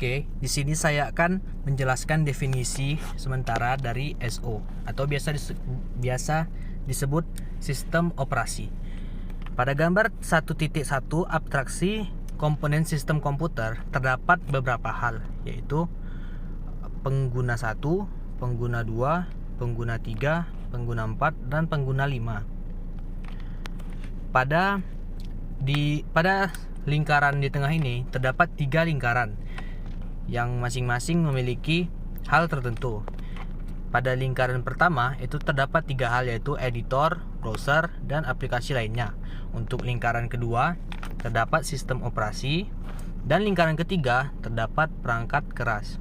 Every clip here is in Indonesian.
Oke, di sini saya akan menjelaskan definisi sementara dari SO atau biasa disebut sistem operasi. Pada gambar 1.1 abstraksi komponen sistem komputer terdapat beberapa hal, yaitu pengguna 1, pengguna 2, pengguna 3, pengguna 4, dan pengguna 5. Pada lingkaran di tengah ini terdapat 3 lingkaran yang masing-masing memiliki hal tertentu. Pada lingkaran pertama itu terdapat 3 hal, yaitu editor, browser, dan aplikasi lainnya. Untuk lingkaran kedua terdapat sistem operasi, dan lingkaran ketiga terdapat perangkat keras.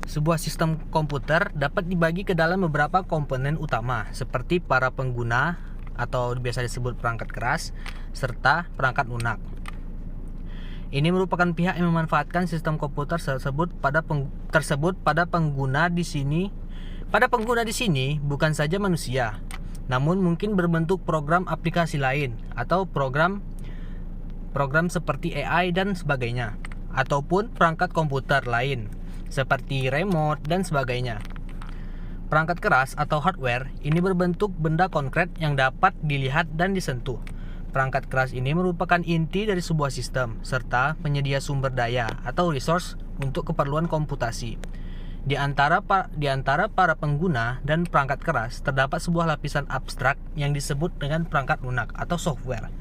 Sebuah sistem komputer dapat dibagi ke dalam beberapa komponen utama, seperti para pengguna atau biasa disebut perangkat keras, serta perangkat lunak. Ini merupakan pihak yang memanfaatkan sistem komputer tersebut pada pengguna di sini. Pada pengguna di sini bukan saja manusia, namun mungkin berbentuk program aplikasi lain atau program seperti AI dan sebagainya, ataupun perangkat komputer lain seperti remote dan sebagainya. Perangkat keras atau hardware ini berbentuk benda konkret yang dapat dilihat dan disentuh. Perangkat keras ini merupakan inti dari sebuah sistem, serta penyedia sumber daya atau resource untuk keperluan komputasi. Di antara para pengguna dan perangkat keras, terdapat sebuah lapisan abstrak yang disebut dengan perangkat lunak atau software.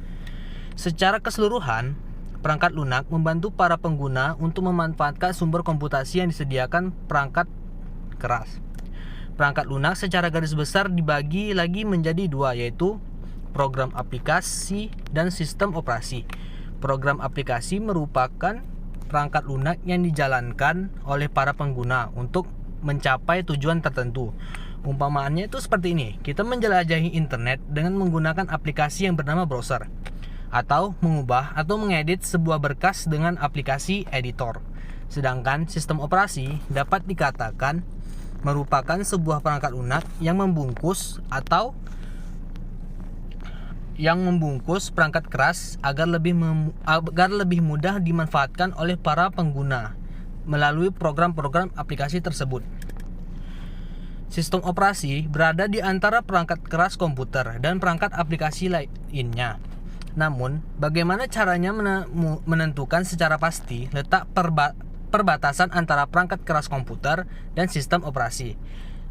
Secara keseluruhan, perangkat lunak membantu para pengguna untuk memanfaatkan sumber komputasi yang disediakan perangkat keras. Perangkat lunak secara garis besar dibagi lagi menjadi 2, yaitu program aplikasi dan sistem operasi. Program aplikasi merupakan perangkat lunak yang dijalankan oleh para pengguna untuk mencapai tujuan tertentu. Umpamaannya itu seperti ini: kita menjelajahi internet dengan menggunakan aplikasi yang bernama browser, atau mengubah atau mengedit sebuah berkas dengan aplikasi editor. Sedangkan sistem operasi dapat dikatakan merupakan sebuah perangkat lunak yang membungkus perangkat keras agar lebih mudah dimanfaatkan oleh para pengguna melalui program-program aplikasi tersebut. Sistem operasi berada di antara perangkat keras komputer dan perangkat aplikasi lainnya. Namun, bagaimana caranya menentukan secara pasti letak perbatasan antara perangkat keras komputer dan sistem operasi,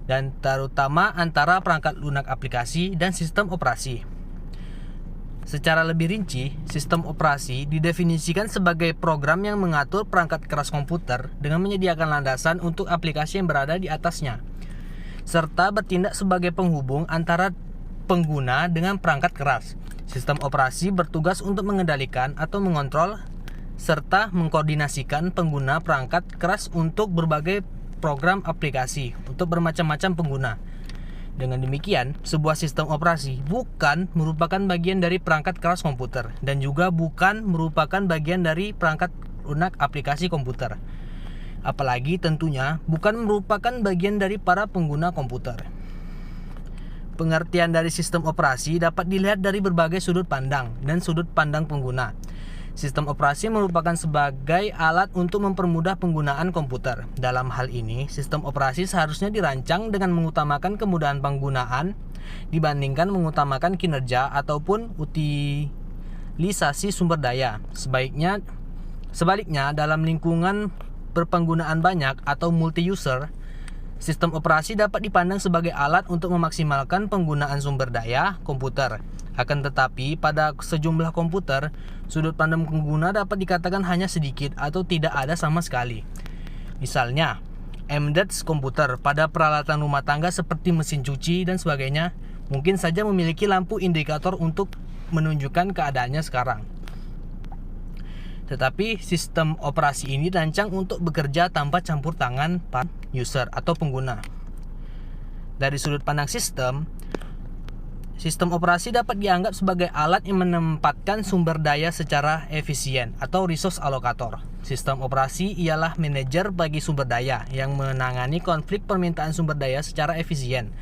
dan terutama antara perangkat lunak aplikasi dan sistem operasi? Secara lebih rinci, sistem operasi didefinisikan sebagai program yang mengatur perangkat keras komputer dengan menyediakan landasan untuk aplikasi yang berada di atasnya, serta bertindak sebagai penghubung antara pengguna dengan perangkat keras. Sistem operasi bertugas untuk mengendalikan atau mengontrol serta mengkoordinasikan pengguna perangkat keras untuk berbagai program aplikasi untuk bermacam-macam pengguna. Dengan demikian, sebuah sistem operasi bukan merupakan bagian dari perangkat keras komputer dan juga bukan merupakan bagian dari perangkat lunak aplikasi komputer. Apalagi tentunya bukan merupakan bagian dari para pengguna komputer. Pengertian dari sistem operasi dapat dilihat dari berbagai sudut pandang dan sudut pandang pengguna. Sistem operasi merupakan sebagai alat untuk mempermudah penggunaan komputer. Dalam hal ini, sistem operasi seharusnya dirancang dengan mengutamakan kemudahan penggunaan dibandingkan mengutamakan kinerja ataupun utilisasi sumber daya. Sebaliknya, dalam lingkungan berpenggunaan banyak atau multi-user, sistem operasi dapat dipandang sebagai alat untuk memaksimalkan penggunaan sumber daya komputer. Akan tetapi, pada sejumlah komputer, sudut pandang pengguna dapat dikatakan hanya sedikit atau tidak ada sama sekali. Misalnya, embedded komputer pada peralatan rumah tangga seperti mesin cuci dan sebagainya mungkin saja memiliki lampu indikator untuk menunjukkan keadaannya sekarang. Tetapi sistem operasi ini dirancang untuk bekerja tanpa campur tangan para user atau pengguna. Dari sudut pandang sistem operasi dapat dianggap sebagai alat yang menempatkan sumber daya secara efisien atau resource allocator. Sistem operasi ialah manajer bagi sumber daya yang menangani konflik permintaan sumber daya secara efisien.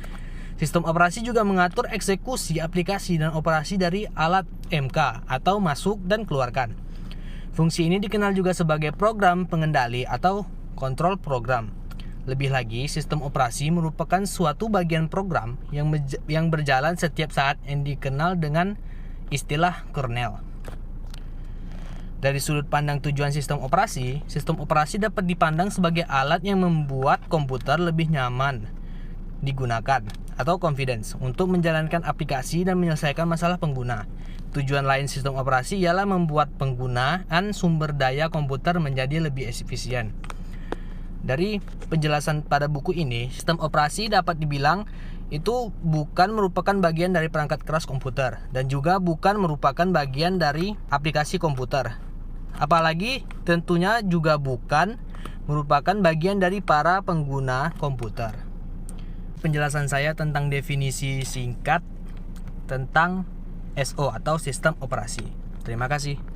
Sistem operasi juga mengatur eksekusi aplikasi dan operasi dari alat MK atau masuk dan keluarkan. Fungsi ini dikenal juga sebagai program pengendali atau kontrol program. Lebih lagi, sistem operasi merupakan suatu bagian program yang berjalan setiap saat yang dikenal dengan istilah kernel. Dari sudut pandang tujuan sistem operasi dapat dipandang sebagai alat yang membuat komputer lebih nyaman digunakan atau confidence untuk menjalankan aplikasi dan menyelesaikan masalah pengguna. Tujuan lain sistem operasi ialah membuat penggunaan sumber daya komputer menjadi lebih efisien. Dari penjelasan pada buku ini, sistem operasi dapat dibilang itu bukan merupakan bagian dari perangkat keras komputer dan juga bukan merupakan bagian dari aplikasi komputer. Apalagi tentunya juga bukan merupakan bagian dari para pengguna komputer. Penjelasan saya tentang definisi singkat tentang SO atau sistem operasi. Terima kasih.